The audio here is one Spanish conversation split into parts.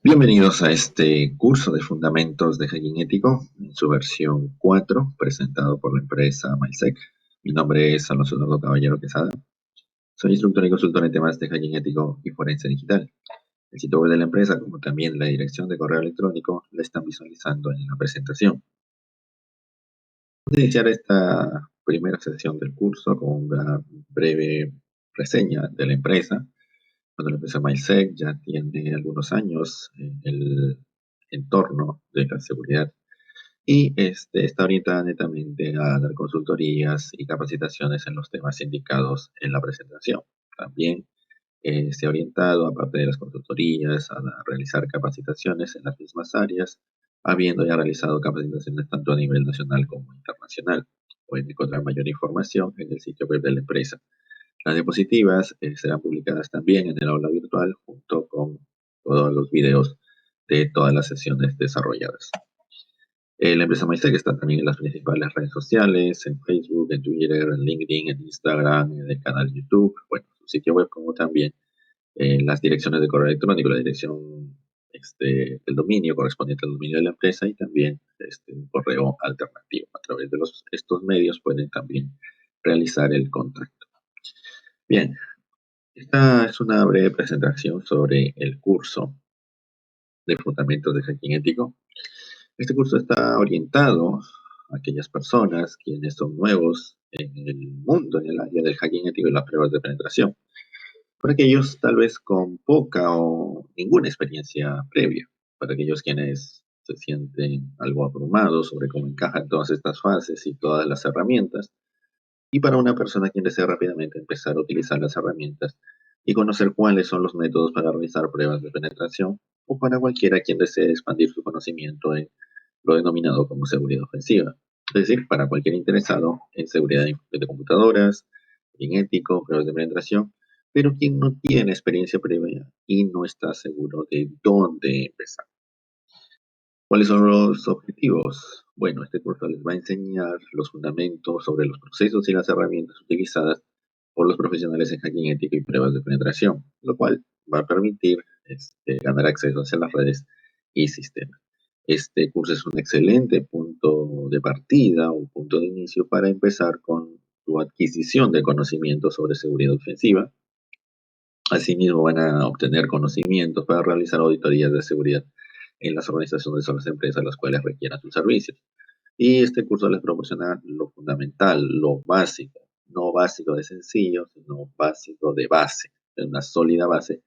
Bienvenidos a este curso de Fundamentos de Hacking Ético, en su versión 4, presentado por la empresa Milsec. Mi nombre es Alonso Eduardo Caballero Quesada. Soy instructor y consultor en temas de hacking ético y forense digital. El sitio web de la empresa, como también la dirección de correo electrónico, la están visualizando en la presentación. Vamos a iniciar esta primera sesión del curso con una breve reseña de la empresa. Cuando la empresa Milsec ya tiene algunos años en el entorno de la seguridad y está orientada netamente a dar consultorías y capacitaciones en los temas indicados en la presentación. También se ha orientado, aparte de las consultorías, a realizar capacitaciones en las mismas áreas, habiendo ya realizado capacitaciones tanto a nivel nacional como internacional. Pueden encontrar mayor información en el sitio web de la empresa. Las diapositivas serán publicadas también en el aula virtual junto con todos los videos de todas las sesiones desarrolladas. La empresa MySec está también en las principales redes sociales, en Facebook, en Twitter, en LinkedIn, en Instagram, en el canal YouTube, bueno, su sitio web, como también las direcciones de correo electrónico, la dirección del dominio correspondiente al dominio de la empresa y también un correo alternativo. A través de estos medios pueden también realizar el contacto. Bien, esta es una breve presentación sobre el curso de Fundamentos de Hacking Ético. Este curso está orientado a aquellas personas quienes son nuevos en el mundo, en el área del hacking ético y las pruebas de penetración. Para aquellos tal vez con poca o ninguna experiencia previa. Para aquellos quienes se sienten algo abrumados sobre cómo encajan todas estas fases y todas las herramientas. Y para una persona quien desea rápidamente empezar a utilizar las herramientas y conocer cuáles son los métodos para realizar pruebas de penetración, o para cualquiera quien desee expandir su conocimiento en lo denominado como seguridad ofensiva. Es decir, para cualquier interesado en seguridad de computadoras, en ético, pruebas de penetración, pero quien no tiene experiencia previa y no está seguro de dónde empezar. ¿Cuáles son los objetivos? Bueno, este curso les va a enseñar los fundamentos sobre los procesos y las herramientas utilizadas por los profesionales en hacking ético y pruebas de penetración, lo cual va a permitir ganar acceso hacia las redes y sistemas. Este curso es un excelente punto de partida, un punto de inicio para empezar con su adquisición de conocimientos sobre seguridad ofensiva. Asimismo, van a obtener conocimientos para realizar auditorías de seguridad en las organizaciones o las empresas las cuales requieran sus servicios. Y este curso les proporciona lo fundamental, lo básico, no básico de sencillo, sino básico de base, de una sólida base,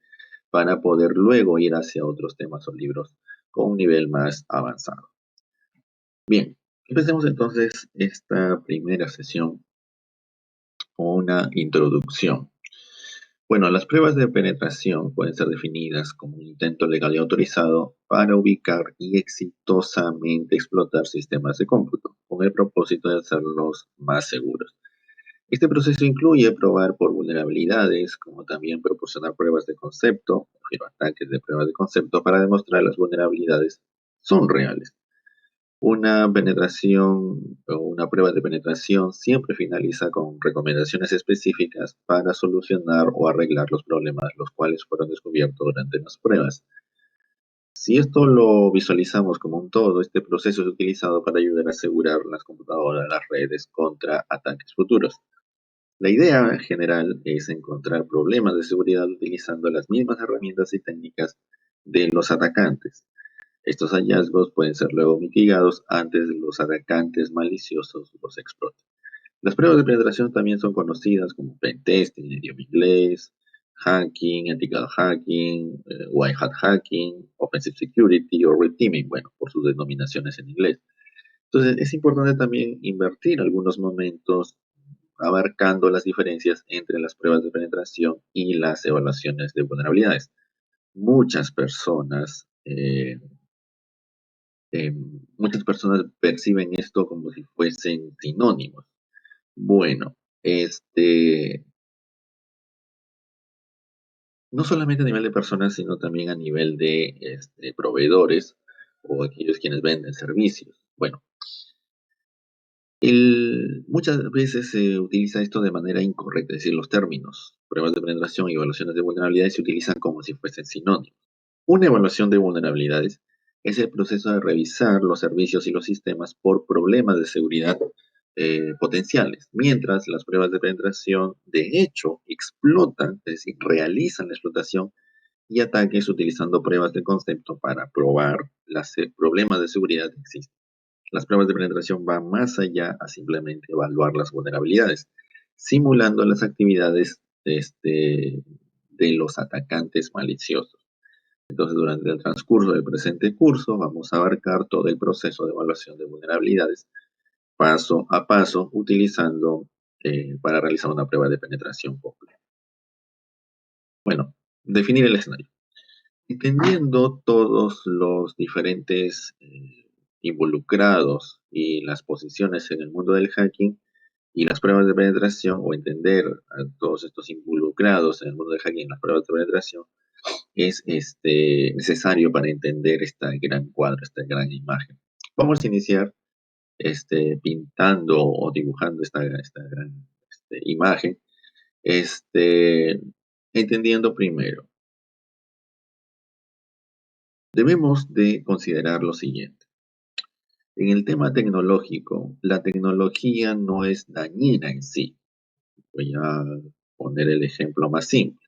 para poder luego ir hacia otros temas o libros con un nivel más avanzado. Bien, empecemos entonces esta primera sesión con una introducción. Bueno, las pruebas de penetración pueden ser definidas como un intento legal y autorizado para ubicar y exitosamente explotar sistemas de cómputo, con el propósito de hacerlos más seguros. Este proceso incluye probar por vulnerabilidades, como también proporcionar pruebas de concepto, o ataques de pruebas de concepto para demostrar las vulnerabilidades son reales. Una penetración o una prueba de penetración siempre finaliza con recomendaciones específicas para solucionar o arreglar los problemas los cuales fueron descubiertos durante las pruebas. Si esto lo visualizamos como un todo, este proceso es utilizado para ayudar a asegurar las computadoras, las redes contra ataques futuros. La idea general es encontrar problemas de seguridad utilizando las mismas herramientas y técnicas de los atacantes. Estos hallazgos pueden ser luego mitigados antes de los atacantes maliciosos los exploten. Las pruebas de penetración también son conocidas como pentesting en idioma inglés, hacking, ethical hacking, white hat hacking, offensive security o red teaming, bueno, por sus denominaciones en inglés. Entonces, es importante también invertir algunos momentos abarcando las diferencias entre las pruebas de penetración y las evaluaciones de vulnerabilidades. Muchas personas muchas personas perciben esto como si fuesen sinónimos. Bueno, no solamente a nivel de personas, sino también a nivel de proveedores o aquellos quienes venden servicios. Bueno, muchas veces se utiliza esto de manera incorrecta, es decir, los términos pruebas de penetración y evaluaciones de vulnerabilidades se utilizan como si fuesen sinónimos. Una evaluación de vulnerabilidades es el proceso de revisar los servicios y los sistemas por problemas de seguridad potenciales, mientras las pruebas de penetración de hecho explotan, es decir, realizan la explotación y ataques utilizando pruebas de concepto para probar los problemas de seguridad que existen. Las pruebas de penetración van más allá a simplemente evaluar las vulnerabilidades, simulando las actividades de los atacantes maliciosos. Entonces, durante el transcurso del presente curso, vamos a abarcar todo el proceso de evaluación de vulnerabilidades paso a paso, utilizando para realizar una prueba de penetración completa. Bueno, definir el escenario. Entendiendo todos los diferentes involucrados y las posiciones en el mundo del hacking y las pruebas de penetración, o entender a todos estos involucrados en el mundo del hacking y las pruebas de penetración, es necesario para entender esta gran cuadro, esta gran imagen. Vamos a iniciar pintando o dibujando esta gran imagen, entendiendo primero. Debemos de considerar lo siguiente. En el tema tecnológico, la tecnología no es dañina en sí. Voy a poner el ejemplo más simple.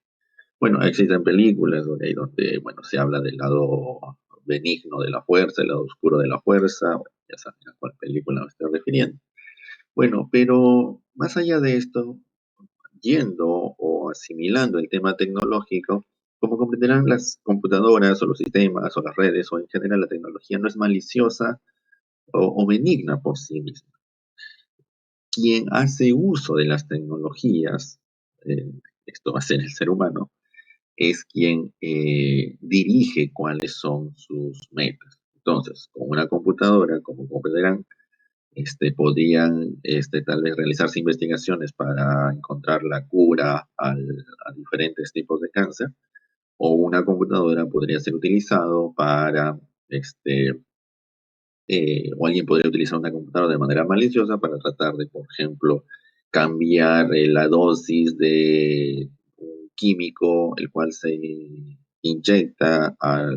Bueno, existen películas donde bueno, se habla del lado benigno de la fuerza, el lado oscuro de la fuerza. Bueno, ya saben a cuál película me estoy refiriendo. Bueno, pero más allá de esto, yendo o asimilando el tema tecnológico, como comprenderán, las computadoras o los sistemas o las redes o en general la tecnología no es maliciosa o benigna por sí misma. Quien hace uso de las tecnologías, eh, esto va a ser el ser humano, es quien dirige cuáles son sus metas. Entonces, con una computadora, como comprenderán, podían tal vez realizarse investigaciones para encontrar la cura a diferentes tipos de cáncer, o una computadora podría ser utilizado para o alguien podría utilizar una computadora de manera maliciosa para tratar de, por ejemplo, cambiar la dosis de un químico, el cual se inyecta a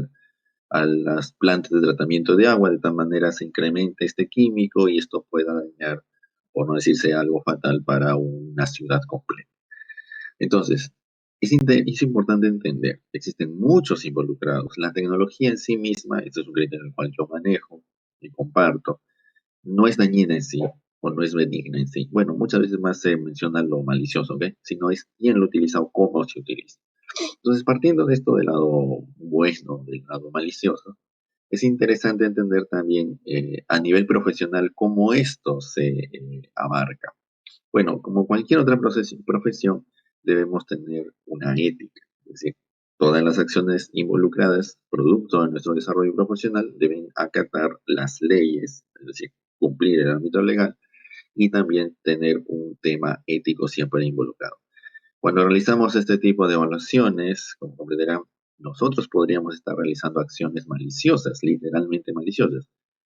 las plantas de tratamiento de agua, de tal manera se incrementa este químico y esto pueda dañar, por no decirse algo fatal, para una ciudad completa. Entonces, es importante entender, existen muchos involucrados. La tecnología en sí misma, este es un criterio el cual yo manejo y comparto, no es dañina en sí o no es benigna en sí. Bueno, muchas veces más se menciona lo malicioso, ¿ok? Sino es quién lo utiliza o cómo se utiliza. Entonces, partiendo de esto del lado bueno, del lado malicioso, es interesante entender también a nivel profesional cómo esto se abarca. Bueno, como cualquier otra profesión, debemos tener una ética, es decir, todas las acciones involucradas, producto de nuestro desarrollo profesional, deben acatar las leyes, es decir, cumplir el ámbito legal y también tener un tema ético siempre involucrado. Cuando realizamos este tipo de evaluaciones, como comprenderán, nosotros podríamos estar realizando acciones maliciosas, literalmente maliciosas.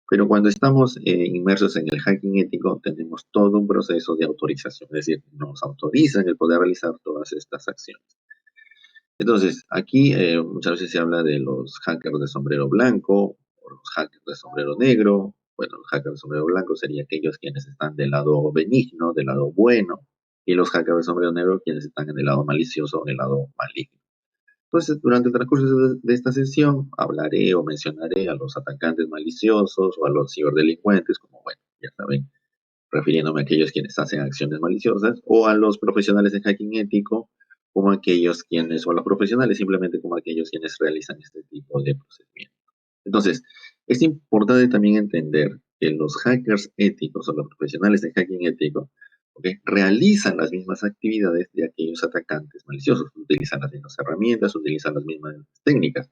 Pero cuando estamos inmersos en el hacking ético, tenemos todo un proceso de autorización, es decir, nos autorizan el poder realizar todas estas acciones. Entonces, aquí muchas veces se habla de los hackers de sombrero blanco o los hackers de sombrero negro. Bueno, los hackers de sombrero blanco serían aquellos quienes están del lado benigno, del lado bueno, y los hackers de sombrero negro quienes están en el lado malicioso o en el lado maligno. Entonces, durante el transcurso de esta sesión, hablaré o mencionaré a los atacantes maliciosos o a los ciberdelincuentes, como, bueno, ya saben, refiriéndome a aquellos quienes hacen acciones maliciosas, o a los profesionales de hacking ético, como aquellos quienes, o a los profesionales simplemente como aquellos quienes realizan este tipo de procedimientos. Entonces, es importante también entender que los hackers éticos o los profesionales de hacking ético, ¿ok?, realizan las mismas actividades de aquellos atacantes maliciosos, utilizan las mismas herramientas, utilizan las mismas técnicas.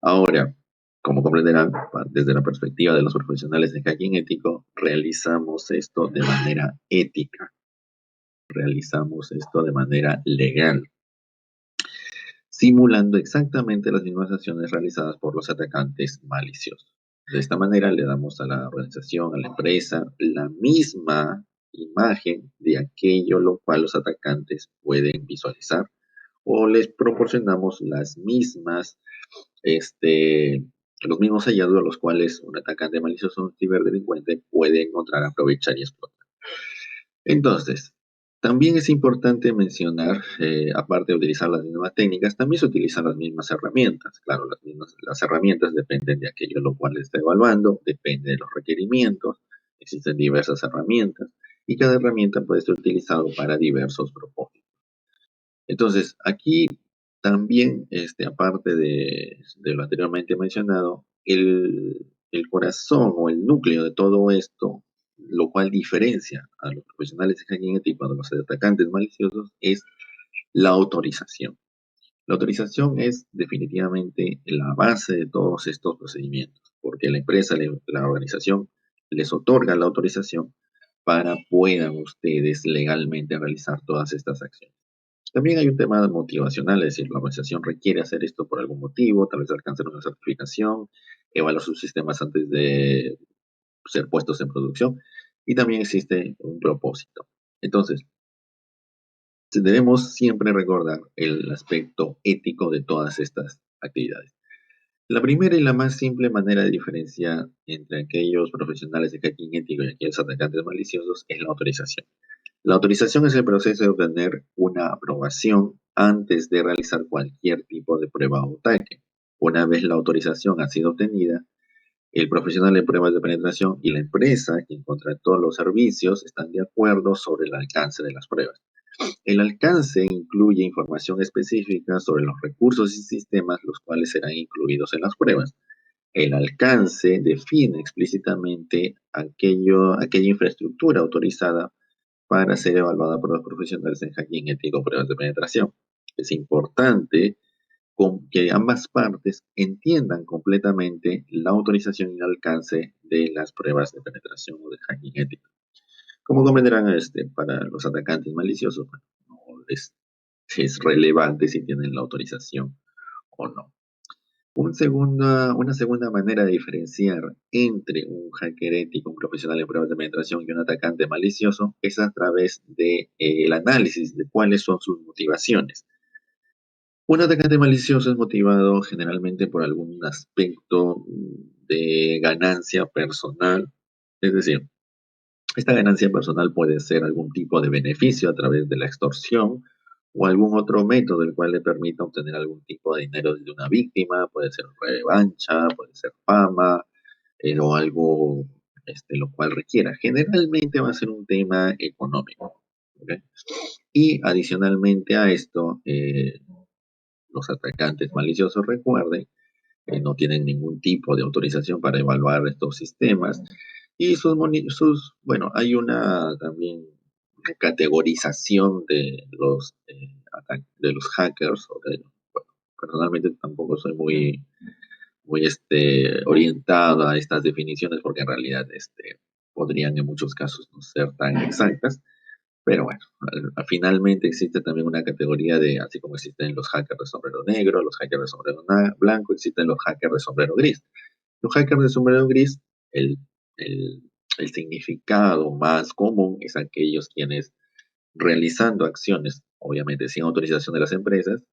Ahora, como comprenderán, desde la perspectiva de los profesionales de hacking ético, realizamos esto de manera ética, realizamos esto de manera legal, simulando exactamente las mismas acciones realizadas por los atacantes maliciosos. De esta manera le damos a la organización, a la empresa, la misma imagen de aquello lo cual los atacantes pueden visualizar o les proporcionamos las mismas, este, los mismos hallazgos los cuales un atacante malicioso o un ciberdelincuente puede encontrar, aprovechar y explotar. Entonces, también es importante mencionar, aparte de utilizar las mismas técnicas, también se utilizan las mismas herramientas. Claro, las herramientas dependen de aquello lo cual está evaluando, depende de los requerimientos, existen diversas herramientas y cada herramienta puede ser utilizada para diversos propósitos. Entonces, aquí también, aparte de lo anteriormente mencionado, el corazón o el núcleo de todo esto, lo cual diferencia a los profesionales de hacking ético de los atacantes maliciosos, es la autorización. La autorización es definitivamente la base de todos estos procedimientos, porque la empresa, la organización, les otorga la autorización para puedan ustedes legalmente realizar todas estas acciones. También hay un tema motivacional, es decir, la organización requiere hacer esto por algún motivo, tal vez alcanzar una certificación, evaluar sus sistemas antes de ser puestos en producción, y también existe un propósito. Entonces, debemos siempre recordar el aspecto ético de todas estas actividades. La primera y la más simple manera de diferenciar entre aquellos profesionales de hacking ético y aquellos atacantes maliciosos es la autorización. La autorización es el proceso de obtener una aprobación antes de realizar cualquier tipo de prueba o ataque. Una vez la autorización ha sido obtenida, el profesional de pruebas de penetración y la empresa quien contrató los servicios están de acuerdo sobre el alcance de las pruebas. El alcance incluye información específica sobre los recursos y sistemas los cuales serán incluidos en las pruebas. El alcance define explícitamente aquella infraestructura autorizada para ser evaluada por los profesionales en hacking ético o pruebas de penetración. Es importante que ambas partes entiendan completamente la autorización y el alcance de las pruebas de penetración o de hacking ético. Como comprenderán, para los atacantes maliciosos, bueno, no es relevante si tienen la autorización o no. Una segunda manera de diferenciar entre un hacker ético, un profesional en pruebas de penetración y un atacante malicioso es a través del análisis de cuáles son sus motivaciones. Un atacante malicioso es motivado generalmente por algún aspecto de ganancia personal, es decir, esta ganancia personal puede ser algún tipo de beneficio a través de la extorsión o algún otro método el cual le permita obtener algún tipo de dinero de una víctima, puede ser revancha, puede ser fama, o algo lo cual requiera. Generalmente va a ser un tema económico. ¿Ok? Y adicionalmente a esto, los atacantes maliciosos, recuerden, no tienen ningún tipo de autorización para evaluar estos sistemas y bueno, hay una también una categorización de de los hackers. Bueno, personalmente tampoco soy muy orientado a estas definiciones porque en realidad podrían en muchos casos no ser tan exactas. Pero bueno, finalmente existe también una categoría de, así como existen los hackers de sombrero negro, los hackers de sombrero blanco, existen los hackers de sombrero gris. Los hackers de sombrero gris, el, el, el significado más común es aquellos quienes realizando acciones, obviamente sin autorización de las empresas,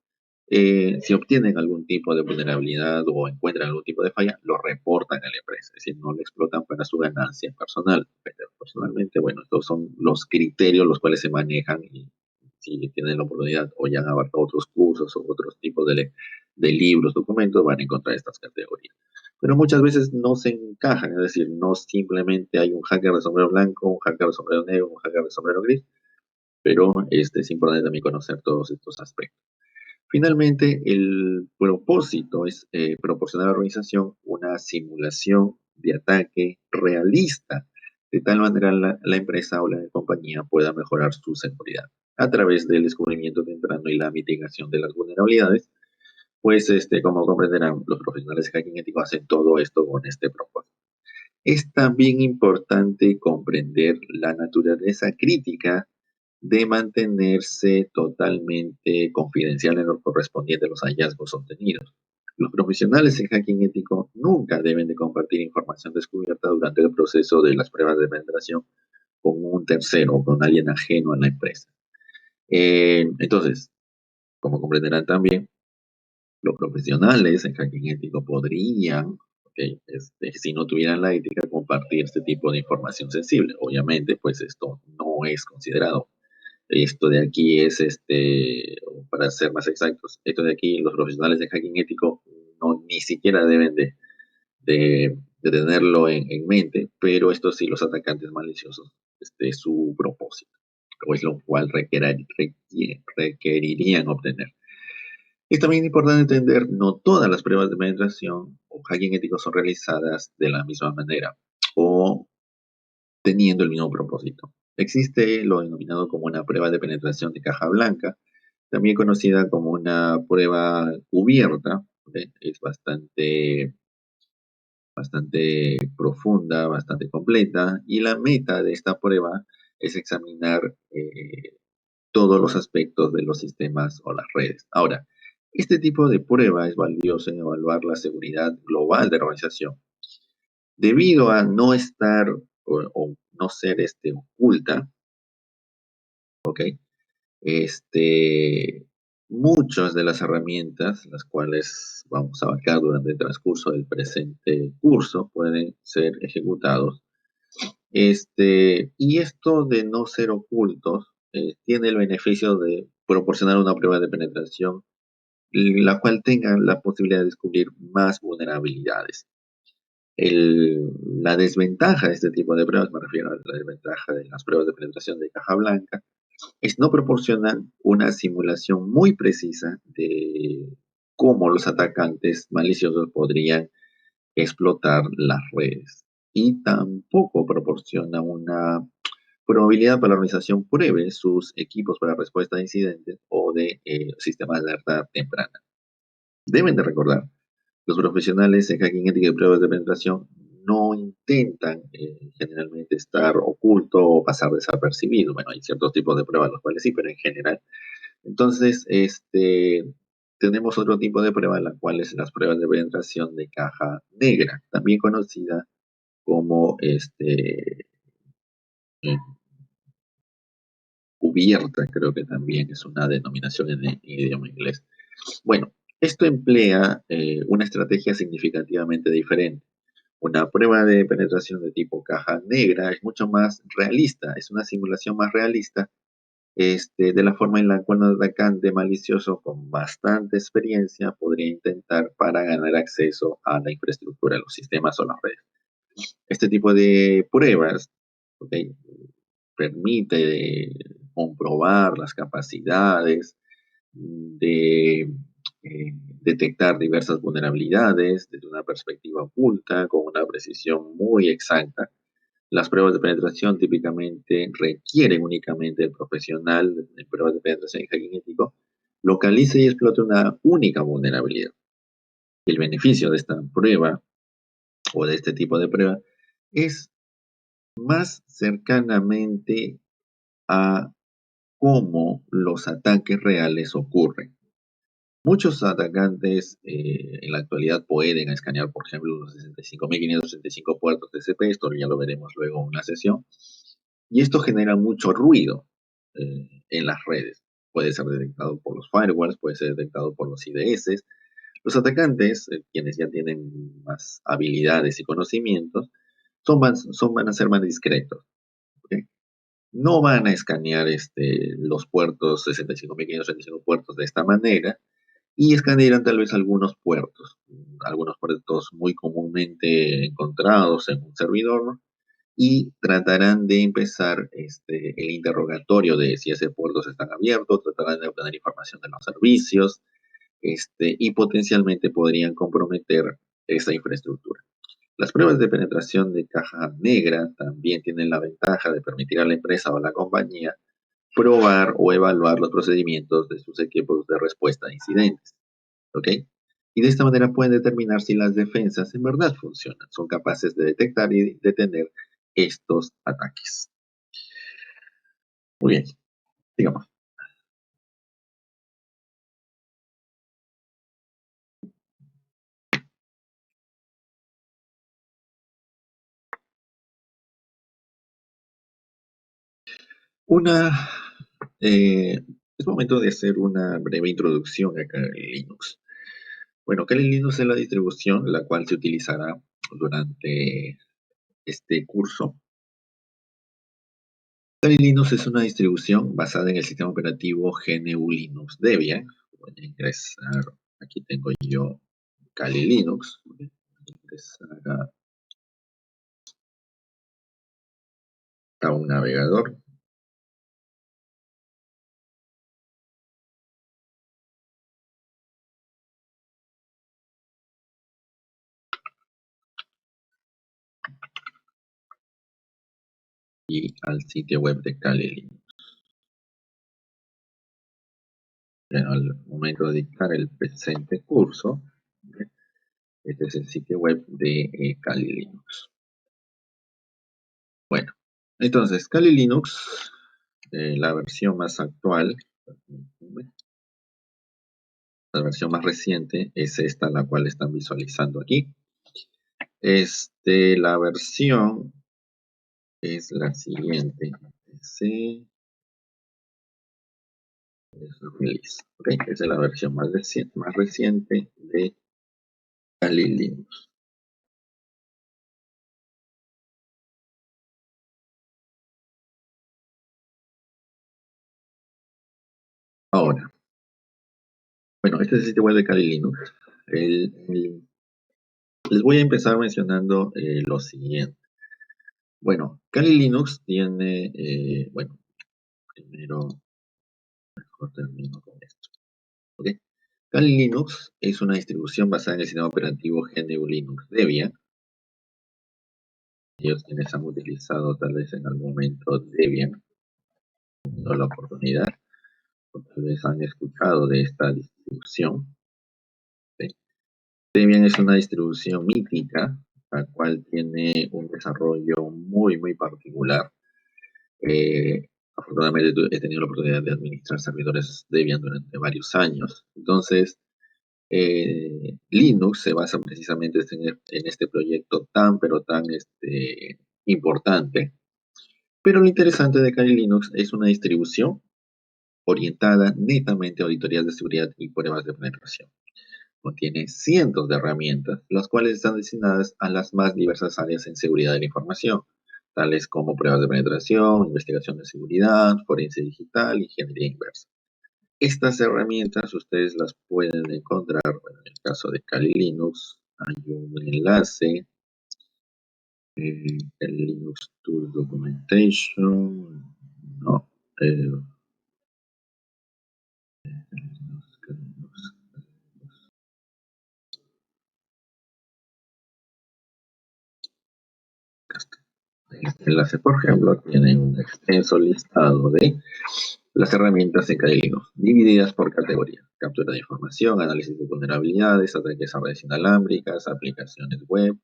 si obtienen algún tipo de vulnerabilidad o encuentran algún tipo de falla, lo reportan a la empresa, es decir, no lo explotan para su ganancia personal. Pero personalmente, bueno, estos son los criterios los cuales se manejan y si tienen la oportunidad o ya han abarcado otros cursos o otros tipos de libros, documentos, van a encontrar estas categorías. Pero muchas veces no se encajan, es decir, no simplemente hay un hacker de sombrero blanco, un hacker de sombrero negro, un hacker de sombrero gris, pero es importante también conocer todos estos aspectos. Finalmente, el propósito es proporcionar a la organización una simulación de ataque realista, de tal manera la empresa o la compañía pueda mejorar su seguridad a través del descubrimiento temprano y la mitigación de las vulnerabilidades. Pues, como comprenderán, los profesionales de hacking ético hacen todo esto con este propósito. Es también importante comprender la naturaleza crítica de mantenerse totalmente confidencial en lo correspondiente a los hallazgos obtenidos. Los profesionales en hacking ético nunca deben de compartir información descubierta durante el proceso de las pruebas de penetración con un tercero o con alguien ajeno a la empresa. Entonces, Como comprenderán también, los profesionales en hacking ético podrían, ok, si no tuvieran la ética, compartir este tipo de información sensible. Obviamente, pues esto no es considerado. Esto de aquí es, para ser más exactos, esto de aquí, los profesionales de hacking ético no ni siquiera deben de tenerlo en mente, pero esto sí, los atacantes maliciosos, este es su propósito, o es lo cual requerirían obtener. Es también importante entender, no todas las pruebas de penetración o hacking ético son realizadas de la misma manera o teniendo el mismo propósito. Existe lo denominado como una prueba de penetración de caja blanca, también conocida como una prueba cubierta. ¿Ok? Es bastante profunda, bastante completa, y la meta de esta prueba es examinar todos los aspectos de los sistemas o las redes. Ahora, este tipo de prueba es valioso en evaluar la seguridad global de la organización. Debido a no estar o no ser oculta, ¿ok? Este, muchas de las herramientas, las cuales vamos a abarcar durante el transcurso del presente curso, pueden ser ejecutados. Y esto de no ser ocultos tiene el beneficio de proporcionar una prueba de penetración, la cual tenga la posibilidad de descubrir más vulnerabilidades. La desventaja de este tipo de pruebas, me refiero a la desventaja de las pruebas de penetración de caja blanca, es no proporcionan una simulación muy precisa de cómo los atacantes maliciosos podrían explotar las redes. Y tampoco proporciona una probabilidad para la organización pruebe sus equipos para respuesta a incidentes o de sistemas de alerta temprana. Deben de recordar, los profesionales en hacking ético y pruebas de penetración no intentan generalmente estar oculto o pasar desapercibido. Bueno, hay ciertos tipos de pruebas los cuales sí, pero en general. Entonces, tenemos otro tipo de prueba, la cual es las pruebas de penetración de caja negra, también conocida como eh, cubierta, creo que también es una denominación en idioma inglés. Bueno, esto emplea una estrategia significativamente diferente. Una prueba de penetración de tipo caja negra es mucho más realista, es una simulación más realista, de la forma en la cual un atacante malicioso con bastante experiencia podría intentar para ganar acceso a la infraestructura de los sistemas o las redes. Este tipo de pruebas, ¿ok?, permite comprobar las capacidades de detectar diversas vulnerabilidades desde una perspectiva oculta, con una precisión muy exacta. Las pruebas de penetración típicamente requieren únicamente el profesional de pruebas de penetración y hacking ético localice y explote una única vulnerabilidad. El beneficio de esta prueba o de este tipo de prueba es más cercanamente a cómo los ataques reales ocurren. Muchos atacantes en la actualidad pueden escanear, por ejemplo, los 65.565 puertos TCP, esto ya lo veremos luego en una sesión, y esto genera mucho ruido en las redes. Puede ser detectado por los firewalls, puede ser detectado por los IDS. Los atacantes, quienes ya tienen más habilidades y conocimientos, van a ser más discretos. ¿Ok? No van a escanear los puertos 65.565 puertos de esta manera, y escanearán tal vez algunos puertos muy comúnmente encontrados en un servidor, y tratarán de empezar el interrogatorio de si ese puertos están abiertos, tratarán de obtener información de los servicios, y potencialmente podrían comprometer esa infraestructura. Las pruebas de penetración de caja negra también tienen la ventaja de permitir a la empresa o a la compañía probar o evaluar los procedimientos de sus equipos de respuesta a incidentes. ¿Ok? Y de esta manera pueden determinar si las defensas en verdad funcionan, son capaces de detectar y detener estos ataques. Muy bien, digamos. Una, eh, Es momento de hacer una breve introducción a Kali Linux. Bueno, Kali Linux es la distribución la cual se utilizará durante este curso. Kali Linux es una distribución basada en el sistema operativo GNU Linux Debian. Voy a ingresar, aquí tengo yo Kali Linux. Voy a ingresar a un navegador y al sitio web de Kali Linux. Bueno, al momento de dictar el presente curso, este es el sitio web de Kali Linux. Bueno, entonces Kali Linux, la versión más actual, la versión más reciente es esta, la cual están visualizando aquí. La versión es la siguiente. Sí, es release. Okay, esa es la versión más reciente de Kali Linux. Ahora, bueno, este es el sitio web de Kali Linux. Les voy a empezar mencionando lo siguiente. Bueno, Kali Linux tiene, bueno, primero mejor termino con esto. ¿Ok? Kali Linux es una distribución basada en el sistema operativo GNU Linux Debian. Ellos quienes han utilizado tal vez en algún momento Debian, tenido la oportunidad, o tal vez han escuchado de esta distribución. ¿Sí? Debian es una distribución mítica, la cual tiene un desarrollo muy particular. Afortunadamente he tenido la oportunidad de administrar servidores Debian durante varios años. Entonces, Linux se basa precisamente en este proyecto pero tan importante. Pero lo interesante de Kali Linux es una distribución orientada netamente a auditorías de seguridad y pruebas de penetración. Contiene cientos de herramientas, las cuales están destinadas a las más diversas áreas en seguridad de la información, tales como pruebas de penetración, investigación de seguridad, forense digital, ingeniería inversa. Estas herramientas ustedes las pueden encontrar, bueno, en el caso de Kali Linux, hay un enlace, el Linux Tool Documentation, no, este enlace, por ejemplo, tiene un extenso listado de las herramientas en Kali Linux, divididas por categoría: captura de información, análisis de vulnerabilidades, ataques a redes inalámbricas, aplicaciones web,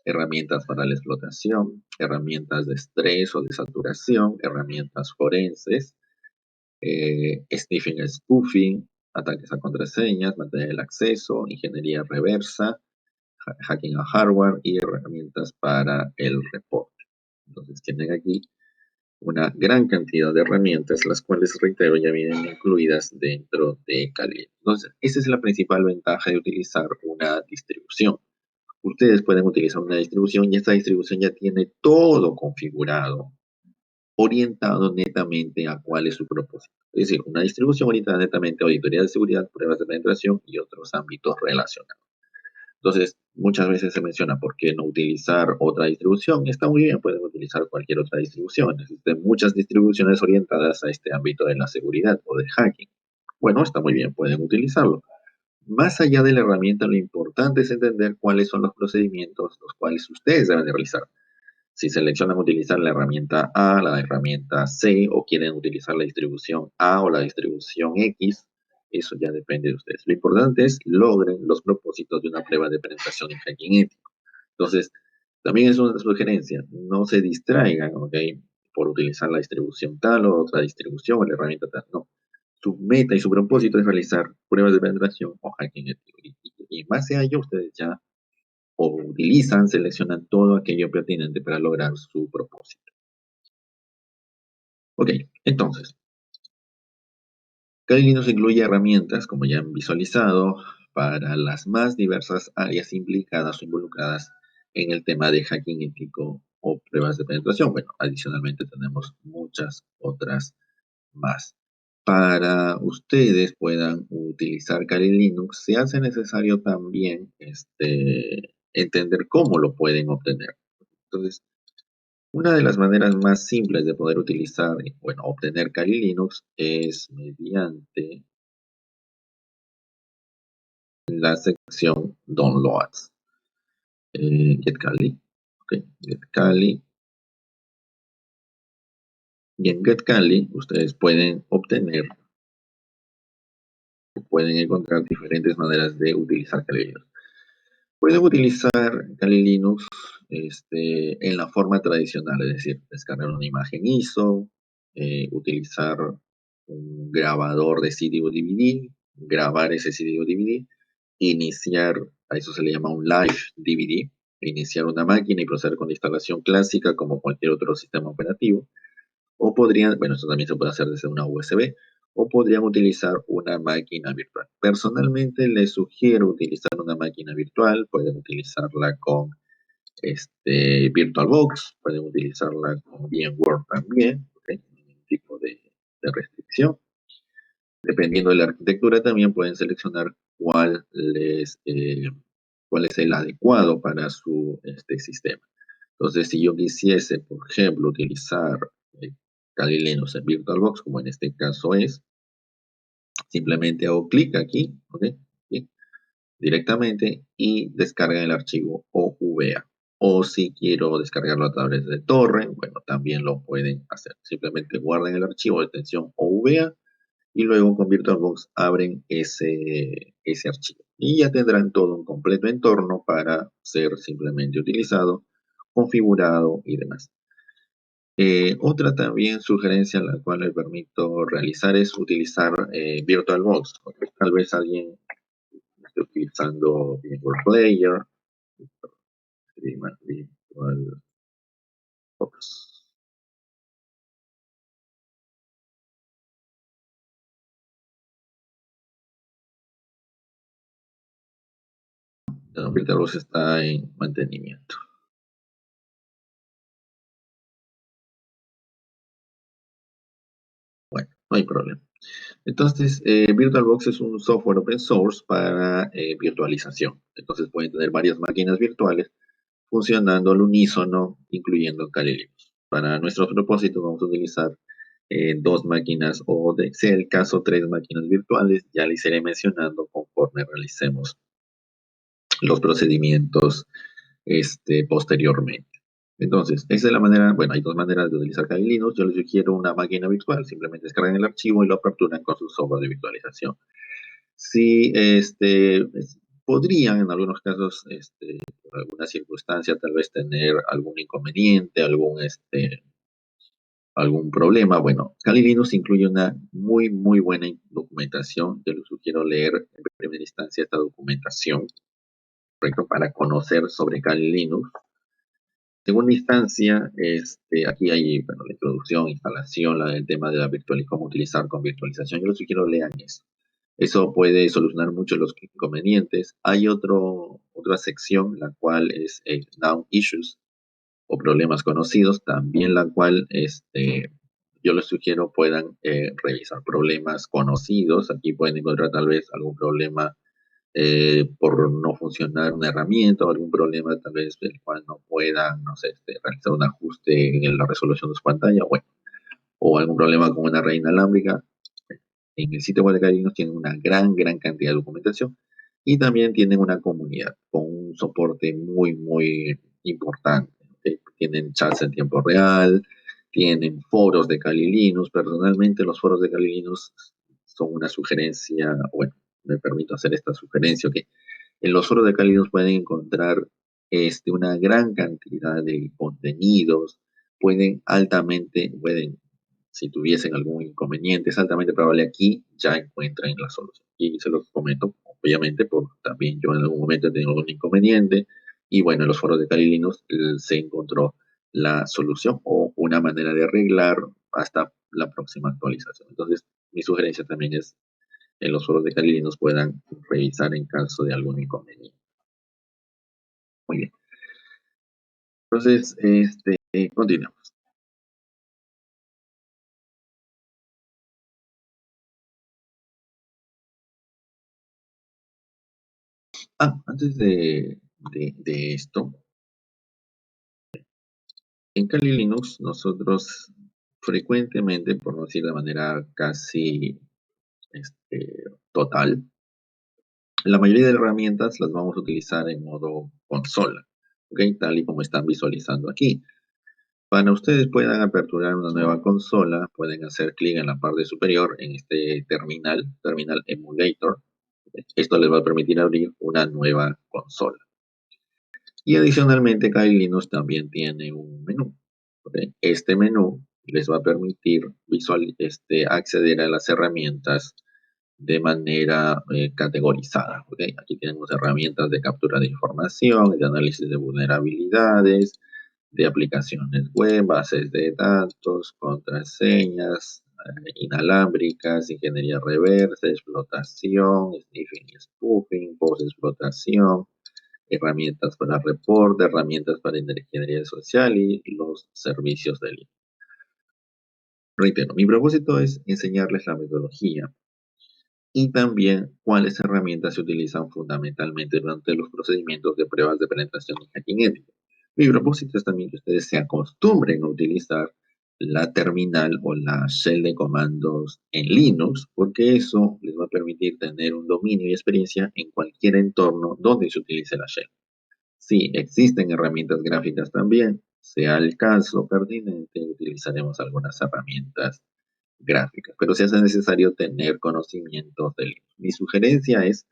herramientas para la explotación, herramientas de estrés o de saturación, herramientas forenses, sniffing, spoofing, ataques a contraseñas, mantener el acceso, ingeniería reversa, hacking a hardware y herramientas para el reporte. Entonces tienen aquí una gran cantidad de herramientas, las cuales, reitero, ya vienen incluidas dentro de Kali. Entonces, esa es la principal ventaja de utilizar una distribución. Ustedes pueden utilizar una distribución y esta distribución ya tiene todo configurado, orientado netamente a cuál es su propósito. Es decir, una distribución orientada netamente a auditoría de seguridad, pruebas de penetración y otros ámbitos relacionados. Entonces, muchas veces se menciona por qué no utilizar otra distribución. Está muy bien, pueden utilizar cualquier otra distribución. Existen muchas distribuciones orientadas a este ámbito de la seguridad o de hacking. Bueno, está muy bien, pueden utilizarlo. Más allá de la herramienta, lo importante es entender cuáles son los procedimientos los cuales ustedes deben de realizar. Si seleccionan utilizar la herramienta A, la herramienta C, o quieren utilizar la distribución A o la distribución X, eso ya depende de ustedes. Lo importante es logren los propósitos de una prueba de penetración en hacking ético. Entonces, también es una sugerencia, no se distraigan, ¿ok? Por utilizar la distribución tal o otra distribución o la herramienta tal, no. Su meta y su propósito es realizar pruebas de penetración o hacking ético. Y en base a ello, ustedes ya o utilizan, seleccionan todo aquello pertinente para lograr su propósito. Ok, entonces, Kali Linux incluye herramientas, como ya han visualizado, para las más diversas áreas implicadas o involucradas en el tema de hacking ético o pruebas de penetración. Bueno, adicionalmente tenemos muchas otras más. Para ustedes puedan utilizar Kali Linux, se hace necesario también entender cómo lo pueden obtener. Entonces, una de las maneras más simples de poder utilizar, bueno, obtener Kali Linux es mediante la sección Downloads. Get Kali. Ok, Get Kali. Y en Get Kali ustedes pueden encontrar diferentes maneras de utilizar Kali Linux. Pueden utilizar Kali Linux en la forma tradicional, es decir, descargar una imagen ISO, utilizar un grabador de CD o DVD, grabar ese CD o DVD, iniciar, a eso se le llama un live DVD, iniciar una máquina y proceder con la instalación clásica como cualquier otro sistema operativo. O podrían, bueno, esto también se puede hacer desde una USB, o podrían utilizar una máquina virtual. Personalmente les sugiero utilizar una máquina virtual, pueden utilizarla con VirtualBox, pueden utilizarla con VMware también, ¿okay? Ningún tipo de restricción. Dependiendo de la arquitectura, también pueden seleccionar cuál es el adecuado para su sistema. Entonces, si yo quisiese, por ejemplo, utilizar Kali Linux en VirtualBox, como en este caso es, simplemente hago clic aquí, ¿ok? Clic directamente y descarga el archivo OVA. O si quiero descargarlo a través de torrent, bueno, también lo pueden hacer. Simplemente guarden el archivo de extensión OVA y luego con VirtualBox abren ese archivo. Y ya tendrán todo un completo entorno para ser simplemente utilizado, configurado y demás. Otra también sugerencia la cual le permito realizar es utilizar VirtualBox. Tal vez alguien esté utilizando VMware Player, VirtualBox. No, VirtualBox está en mantenimiento. Bueno, no hay problema. Entonces, VirtualBox es un software open source para virtualización. Entonces pueden tener varias máquinas virtuales funcionando al unísono, incluyendo Kali Linux. Para nuestros propósitos vamos a utilizar dos máquinas o, de sea el caso, tres máquinas virtuales. Ya les iré mencionando conforme realicemos los procedimientos posteriormente. Entonces, esa es la manera, bueno, hay dos maneras de utilizar Kali Linux. Yo les sugiero una máquina virtual, simplemente descargan el archivo y lo aperturan con su software de virtualización. Si podrían en algunos casos, por alguna circunstancia, tal vez tener algún inconveniente, algún problema. Bueno, Kali Linux incluye una muy, muy buena documentación. Yo les sugiero leer en primera instancia esta documentación, correcto, para conocer sobre Kali Linux. Segunda instancia, aquí hay bueno, la introducción, instalación, el tema de la virtual y cómo utilizar con virtualización. Yo les sugiero lean eso. Eso puede solucionar mucho los inconvenientes. Hay otra sección, la cual es Known Issues o problemas conocidos, también la cual yo les sugiero puedan revisar problemas conocidos. Aquí pueden encontrar tal vez algún problema por no funcionar una herramienta o algún problema tal vez del cual no puedan, no sé, realizar un ajuste en la resolución de su pantalla, bueno, o algún problema con una red inalámbrica. En el sitio web de Carinos tienen una gran cantidad de documentación y también tienen una comunidad con un soporte muy, muy importante. ¿Ok? Tienen chats en tiempo real, tienen foros de Kali Linux. Personalmente, los foros de Kali Linux son una sugerencia, bueno, me permito hacer esta sugerencia, que en los foros de Kali Linux pueden encontrar una gran cantidad de contenidos, pueden si tuviesen algún inconveniente, es altamente probable aquí ya encuentren la solución. Y se los comento, obviamente, porque también yo en algún momento he tenido algún inconveniente y bueno, en los foros de Kali Linux se encontró la solución o una manera de arreglar hasta la próxima actualización. Entonces, mi sugerencia también es en los foros de Kali Linux puedan revisar en caso de algún inconveniente. Muy bien. Entonces, continuamos. Antes de esto, en Kali Linux nosotros frecuentemente, por no decir de manera casi total, la mayoría de herramientas las vamos a utilizar en modo consola, ¿ok? Tal y como están visualizando aquí. Para ustedes puedan aperturar una nueva consola, pueden hacer clic en la parte superior en este terminal emulator. Esto les va a permitir abrir una nueva consola. Y adicionalmente, Kali Linux también tiene un menú. ¿Ok? Este menú les va a permitir acceder a las herramientas de manera categorizada. ¿Ok? Aquí tenemos herramientas de captura de información, de análisis de vulnerabilidades, de aplicaciones web, bases de datos, contraseñas, inalámbricas, ingeniería reversa, explotación, sniffing y spoofing, post-explotación, herramientas para reporte, herramientas para ingeniería social y los servicios de línea. Reitero, mi propósito es enseñarles la metodología y también cuáles herramientas se utilizan fundamentalmente durante los procedimientos de pruebas de penetración y hacking ético. Mi propósito es también que ustedes se acostumbren a utilizar la terminal o la shell de comandos en Linux, porque eso les va a permitir tener un dominio y experiencia en cualquier entorno donde se utilice la shell. Sí, existen herramientas gráficas también. Sea el caso pertinente, utilizaremos algunas herramientas gráficas, pero se hace necesario tener conocimientos de Linux. Mi sugerencia es,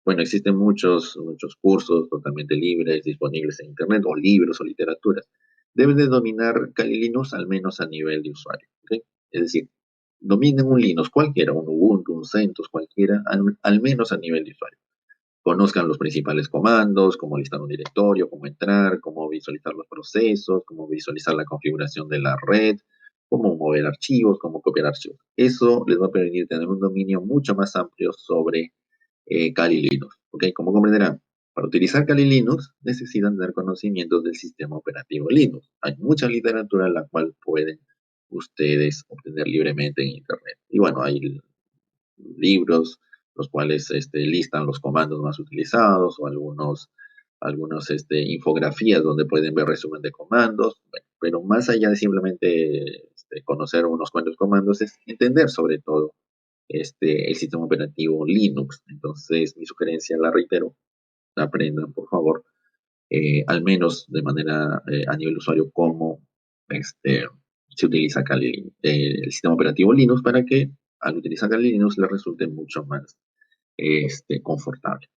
bueno, existen muchos cursos totalmente libres disponibles en Internet, o libros o literaturas. Deben de dominar Kali Linux al menos a nivel de usuario. ¿Ok? Es decir, dominen un Linux cualquiera, un Ubuntu, un CentOS cualquiera, al menos a nivel de usuario. Conozcan los principales comandos, cómo listar un directorio, cómo entrar, cómo visualizar los procesos, cómo visualizar la configuración de la red, cómo mover archivos, cómo copiar archivos. Eso les va a permitir tener un dominio mucho más amplio sobre Kali Linux. ¿Ok? Como comprenderán, para utilizar Kali Linux necesitan tener conocimientos del sistema operativo Linux. Hay mucha literatura la cual pueden ustedes obtener libremente en Internet. Y bueno, hay libros, los cuales listan los comandos más utilizados o algunos infografías donde pueden ver resumen de comandos. Bueno, pero más allá de simplemente conocer unos cuantos comandos, es entender sobre todo el sistema operativo Linux. Entonces, mi sugerencia, la reitero, aprendan, por favor, al menos de manera a nivel usuario, cómo se utiliza el sistema operativo Linux para que al utilizar Kali Linux les resulte mucho más confortable.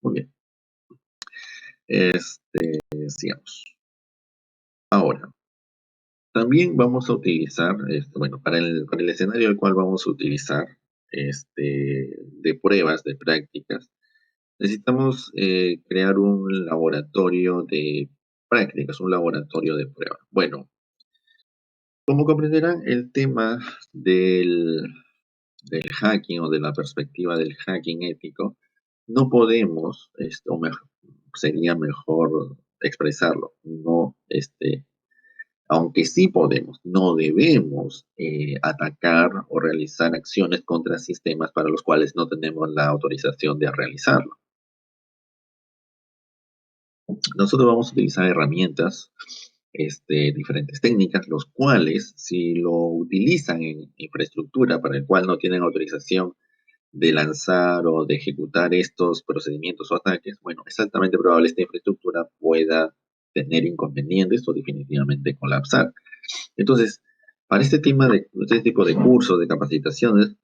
Muy bien. Sigamos. Ahora, también vamos a utilizar, bueno, para el escenario al cual vamos a utilizar de pruebas, de prácticas, necesitamos crear un laboratorio de prácticas, un laboratorio de pruebas. Bueno, como comprenderán, el tema del hacking o de la perspectiva del hacking ético, no podemos, sería mejor expresarlo, no, aunque sí podemos, no debemos atacar o realizar acciones contra sistemas para los cuales no tenemos la autorización de realizarlo. Nosotros vamos a utilizar herramientas, diferentes técnicas, los cuales, si lo utilizan en infraestructura para el cual no tienen autorización de lanzar o de ejecutar estos procedimientos o ataques, bueno, es altamente probable que esta infraestructura pueda tener inconvenientes o definitivamente colapsar. Entonces, para este tipo de cursos, de capacitaciones,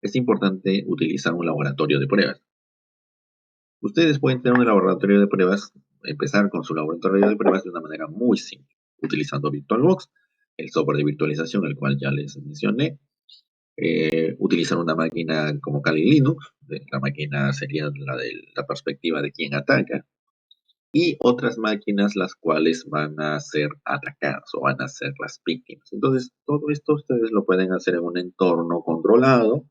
es importante utilizar un laboratorio de pruebas. Ustedes pueden tener un laboratorio de pruebas, empezar con su laboratorio de pruebas de una manera muy simple, utilizando VirtualBox, el software de virtualización, el cual ya les mencioné. Utilizar una máquina como Kali Linux, la máquina sería la de la perspectiva de quien ataca. y otras máquinas las cuales van a ser atacadas o van a ser las víctimas. Entonces, todo esto ustedes lo pueden hacer en un entorno controlado.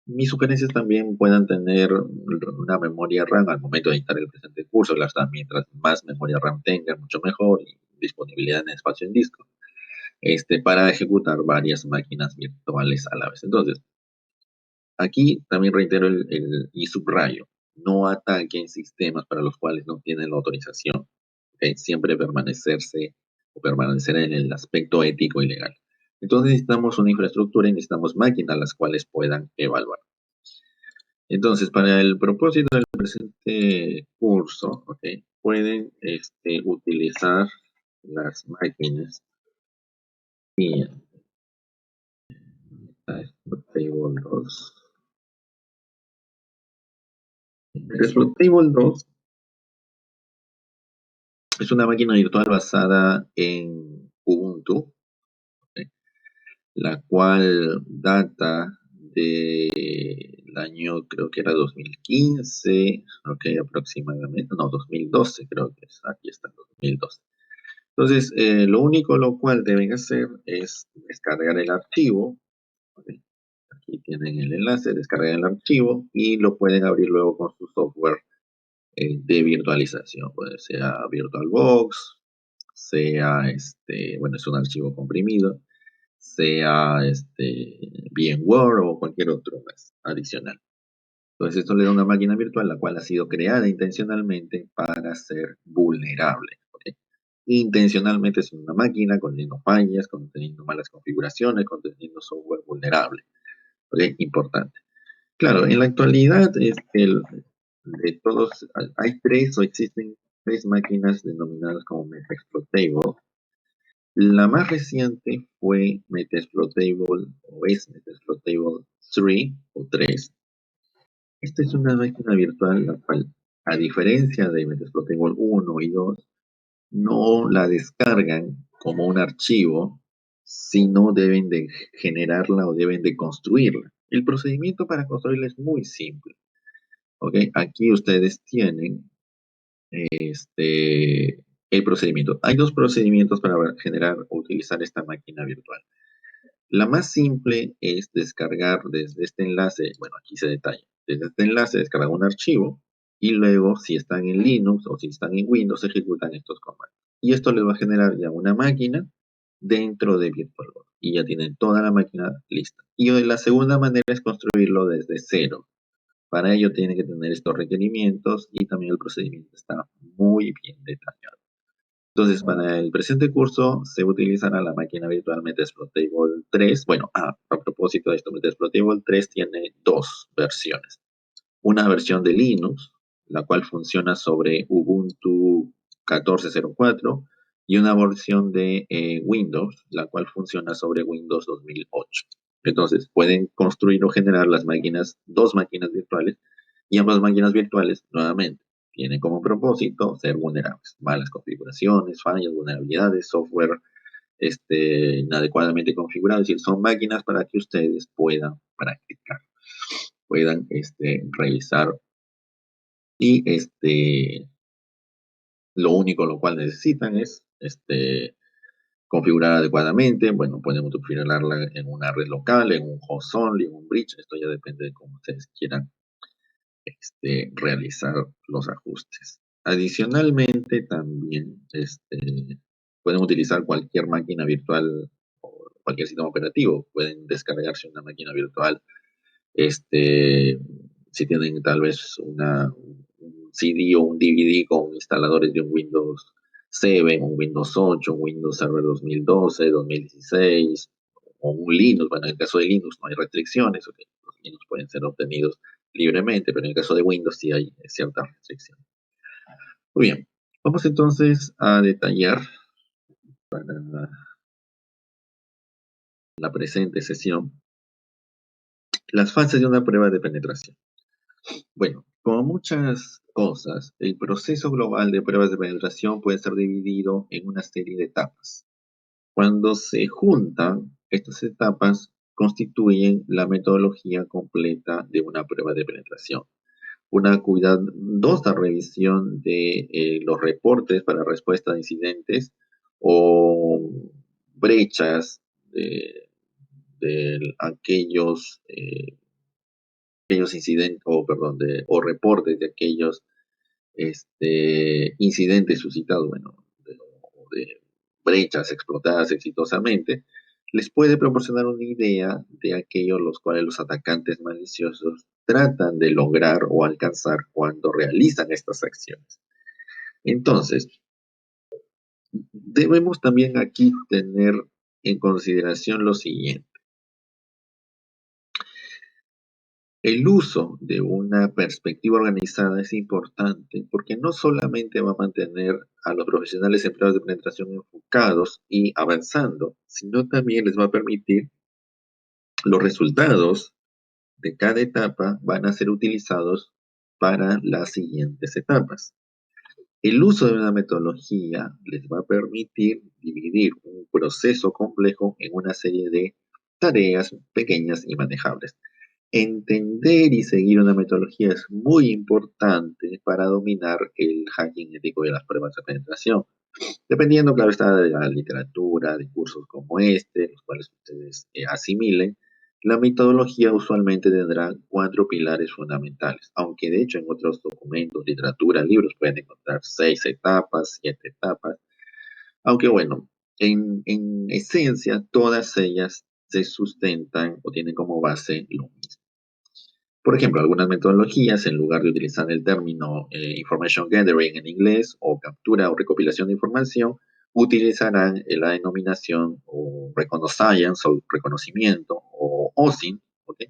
Mis sugerencias también puedan tener una memoria RAM al momento de editar el presente curso. Mientras más memoria RAM tengan, mucho mejor, y disponibilidad en espacio en disco, para ejecutar varias máquinas virtuales a la vez. Entonces, aquí también reitero y subrayo, no ataquen sistemas para los cuales no tienen la autorización. ¿Ok? Siempre permanecer en el aspecto ético y legal. Entonces necesitamos una infraestructura y necesitamos máquinas las cuales puedan evaluar. Entonces, para el propósito del presente curso, ¿ok? Pueden utilizar las máquinas y Table 2. Table 2 es una máquina virtual basada en Ubuntu, ¿ok? La cual data del año, creo que era 2015, ok, aproximadamente, no, 2012 creo que es, aquí está, 2012. Entonces, lo único lo cual deben hacer es descargar el archivo, ¿ok? Aquí tienen el enlace, descargar el archivo y lo pueden abrir luego con su software de virtualización, puede ser VirtualBox, sea bueno, es un archivo comprimido, sea VMware o cualquier otro más adicional. Entonces esto le da una máquina virtual la cual ha sido creada intencionalmente para ser vulnerable, ¿ok? Intencionalmente es una máquina conteniendo fallas, conteniendo malas configuraciones, conteniendo software vulnerable, ¿ok? Importante. Claro, en la actualidad de todos, hay tres o existen tres máquinas denominadas como Metaexploitable. La más reciente fue Metaexploitable o es Metaexploitable 3 o 3. Esta es una máquina virtual la cual, a diferencia de Metaexploitable 1 y 2, no la descargan como un archivo, sino deben de generarla o deben de construirla. El procedimiento para construirla es muy simple. ¿Ok? Aquí ustedes tienen el procedimiento. Hay dos procedimientos para generar o utilizar esta máquina virtual. La más simple es descargar desde este enlace, bueno, aquí se detalla, desde este enlace descargan un archivo y luego si están en Linux o si están en Windows ejecutan estos comandos. Y esto les va a generar ya una máquina dentro de VirtualBox y ya tienen toda la máquina lista. Y la segunda manera es construirlo desde cero. Para ello tienen que tener estos requerimientos y también el procedimiento está muy bien detallado. Entonces, para el presente curso se utilizará la máquina virtual Metaexploitable 3. Bueno, a propósito de esto, Metaexploitable 3 tiene dos versiones. Una versión de Linux, la cual funciona sobre Ubuntu 14.04, y una versión de Windows, la cual funciona sobre Windows 2008. Entonces, pueden construir o generar dos máquinas virtuales, y ambas máquinas virtuales, nuevamente, tienen como propósito ser vulnerables. Malas configuraciones, fallas, vulnerabilidades, software inadecuadamente configurado. Es decir, son máquinas para que ustedes puedan practicar, puedan revisar y lo único lo cual necesitan es configurar adecuadamente. Bueno, podemos configurarla en una red local, en un host only, en un bridge. Esto ya depende de cómo ustedes quieran realizar los ajustes. Adicionalmente, también pueden utilizar cualquier máquina virtual o cualquier sistema operativo. Pueden descargarse una máquina virtual, si tienen tal vez un CD o un DVD con instaladores de un Windows 7, un Windows 8, un Windows Server 2012, 2016, o un Linux. Bueno, en el caso de Linux no hay restricciones, okay. Los Linux pueden ser obtenidos libremente, pero en el caso de Windows sí hay ciertas restricciones. Muy bien, vamos entonces a detallar para la presente sesión las fases de una prueba de penetración. Bueno, como muchas cosas, el proceso global de pruebas de penetración puede ser dividido en una serie de etapas. Cuando se juntan, estas etapas constituyen la metodología completa de una prueba de penetración. una cuidadosa revisión de los reportes para respuesta a incidentes o brechas de aquellos incidentes, o reportes de aquellos incidentes suscitados, bueno, de brechas explotadas exitosamente, les puede proporcionar una idea de aquellos los cuales los atacantes maliciosos tratan de lograr o alcanzar cuando realizan estas acciones. Entonces, debemos también aquí tener en consideración lo siguiente. El uso de una perspectiva organizada es importante porque no solamente va a mantener a los profesionales empleados de penetración enfocados y avanzando, sino también les va a permitir los resultados de cada etapa van a ser utilizados para las siguientes etapas. El uso de una metodología les va a permitir dividir un proceso complejo en una serie de tareas pequeñas y manejables. Entender y seguir una metodología es muy importante para dominar el hacking ético de las pruebas de penetración. Dependiendo, claro está, de la literatura, de cursos como este, los cuales ustedes asimilen, la metodología usualmente tendrá 4 pilares fundamentales, aunque de hecho en otros documentos, literatura, libros pueden encontrar 6 etapas, 7 etapas, aunque bueno, en esencia todas ellas se sustentan o tienen como base lo mismo. Por ejemplo, algunas metodologías, en lugar de utilizar el término information gathering en inglés o captura o recopilación de información, utilizarán la denominación o reconnaissance o reconocimiento o OSINT. ¿Ok?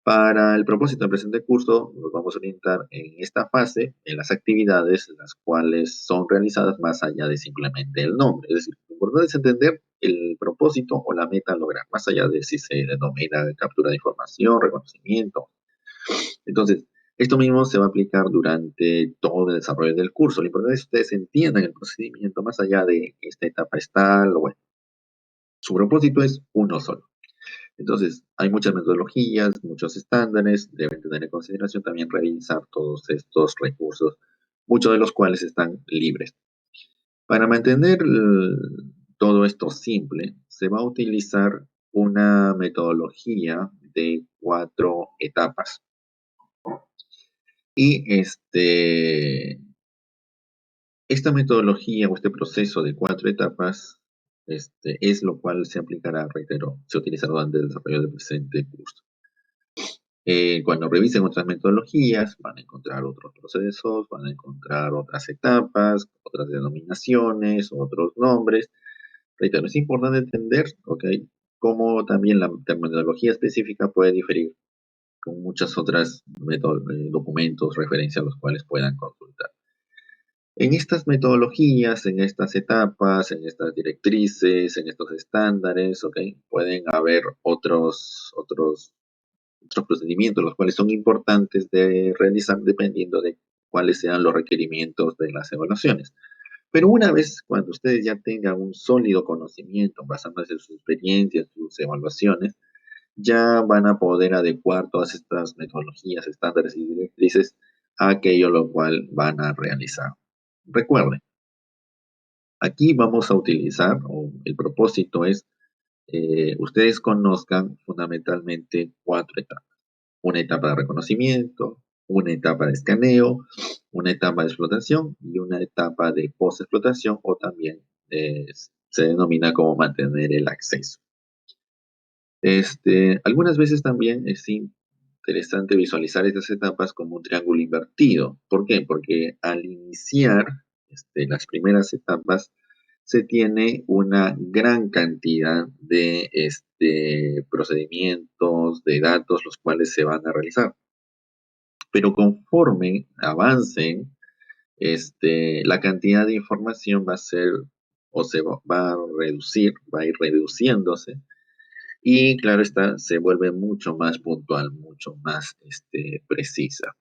Para el propósito del presente curso, nos vamos a orientar en esta fase en las actividades las cuales son realizadas más allá de simplemente el nombre. Es decir, lo importante es entender el propósito o la meta a lograr, más allá de si se denomina captura de información, reconocimiento. Entonces, esto mismo se va a aplicar durante todo el desarrollo del curso. Lo importante es que ustedes entiendan el procedimiento más allá de esta etapa es tal o bueno. Su propósito es uno solo. Entonces, hay muchas metodologías, muchos estándares, deben tener en consideración también revisar todos estos recursos, muchos de los cuales están libres. Para mantener todo esto simple, se va a utilizar una metodología de 4 etapas. Y esta metodología o este proceso de 4 etapas es lo cual se aplicará, reitero, se utilizará durante el desarrollo del presente curso. Cuando revisen otras metodologías, van a encontrar otros procesos, van a encontrar otras etapas, otras denominaciones, otros nombres. Reitero, es importante entender, ¿ok?, cómo también la terminología específica puede diferir con muchas otras documentos, referencias a los cuales puedan consultar. En estas metodologías, en estas etapas, en estas directrices, en estos estándares, ¿ok?, pueden haber otros procedimientos, los cuales son importantes de realizar dependiendo de cuáles sean los requerimientos de las evaluaciones. Pero una vez cuando ustedes ya tengan un sólido conocimiento basándose en sus experiencias, sus evaluaciones, ya van a poder adecuar todas estas metodologías, estándares y directrices a aquello lo cual van a realizar. Recuerden, aquí vamos a utilizar, o el propósito es, ustedes conozcan fundamentalmente 4 etapas. Una etapa de reconocimiento, una etapa de escaneo, una etapa de explotación y una etapa de post-explotación, o también se denomina como mantener el acceso. Algunas veces también es interesante visualizar estas etapas como un triángulo invertido. ¿Por qué? Porque al iniciar las primeras etapas se tiene una gran cantidad de procedimientos, de datos, los cuales se van a realizar. Pero conforme avancen, la cantidad de información va a ser o se va a reducir, va a ir reduciéndose, y claro está, se vuelve mucho más puntual, mucho más precisa.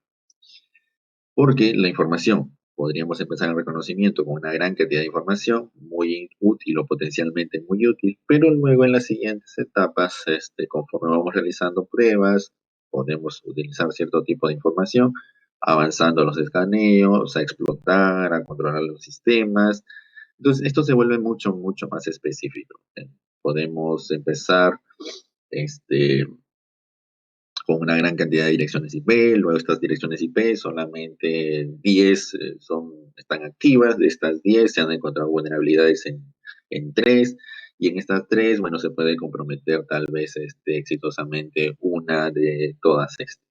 Porque la información, podríamos empezar el reconocimiento con una gran cantidad de información, muy útil o potencialmente muy útil, pero luego en las siguientes etapas, conforme vamos realizando pruebas, podemos utilizar cierto tipo de información, avanzando los escaneos, a explotar, a controlar los sistemas. Entonces, esto se vuelve mucho, mucho más específico. Podemos empezar este, con una gran cantidad de direcciones IP, luego estas direcciones IP solamente 10 están activas, de estas 10 se han encontrado vulnerabilidades en 3, y en estas 3, bueno, se puede comprometer tal vez exitosamente una de todas estas.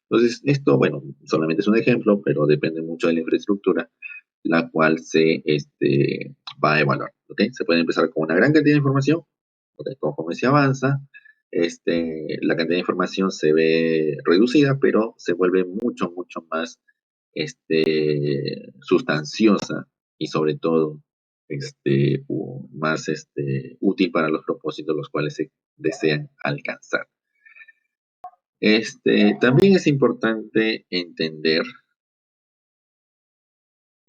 Entonces, esto, bueno, solamente es un ejemplo, pero depende mucho de la infraestructura, la cual se va a evaluar. ¿Okay? Se puede empezar con una gran cantidad de información, ¿okay? Conforme se avanza, la cantidad de información se ve reducida, pero se vuelve mucho, mucho más sustanciosa y sobre todo más útil para los propósitos los cuales se desean alcanzar. También es importante entender,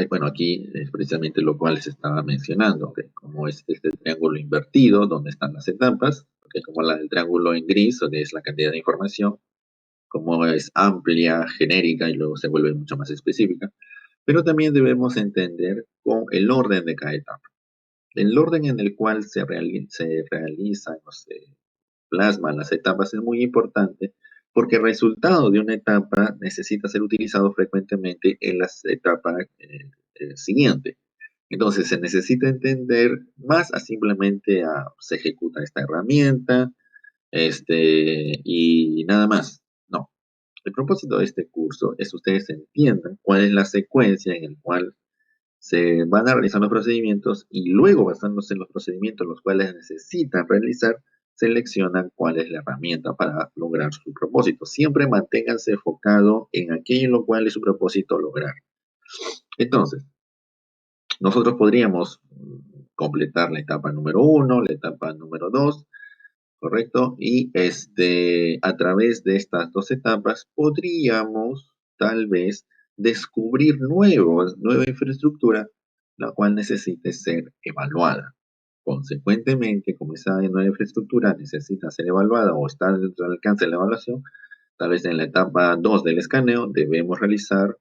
bueno, aquí es precisamente lo cual se estaba mencionando, ¿okay? Como es este triángulo invertido, donde están las etapas, ¿okay? Como la del triángulo en gris, donde es la cantidad de información, como es amplia, genérica y luego se vuelve mucho más específica, pero también debemos entender con el orden de cada etapa. El orden en el cual se realizan, no sé, plasman las etapas es muy importante porque el resultado de una etapa necesita ser utilizado frecuentemente en las etapas siguientes. Entonces se necesita entender más a simplemente se ejecuta esta herramienta y nada más. No. El propósito de este curso es que ustedes entiendan cuál es la secuencia en el cual se van a realizar los procedimientos y luego, basándose en los procedimientos los cuales necesitan realizar, seleccionan cuál es la herramienta para lograr su propósito. Siempre manténganse enfocado en aquello en lo cual es su propósito lograr. Entonces, nosotros podríamos completar la etapa número 1, la etapa número 2, ¿correcto? Y a través de estas dos etapas podríamos tal vez descubrir nueva infraestructura, la cual necesite ser evaluada. Consecuentemente, como esa nueva infraestructura necesita ser evaluada o está dentro del alcance de la evaluación, tal vez en la etapa 2 del escaneo debemos realizar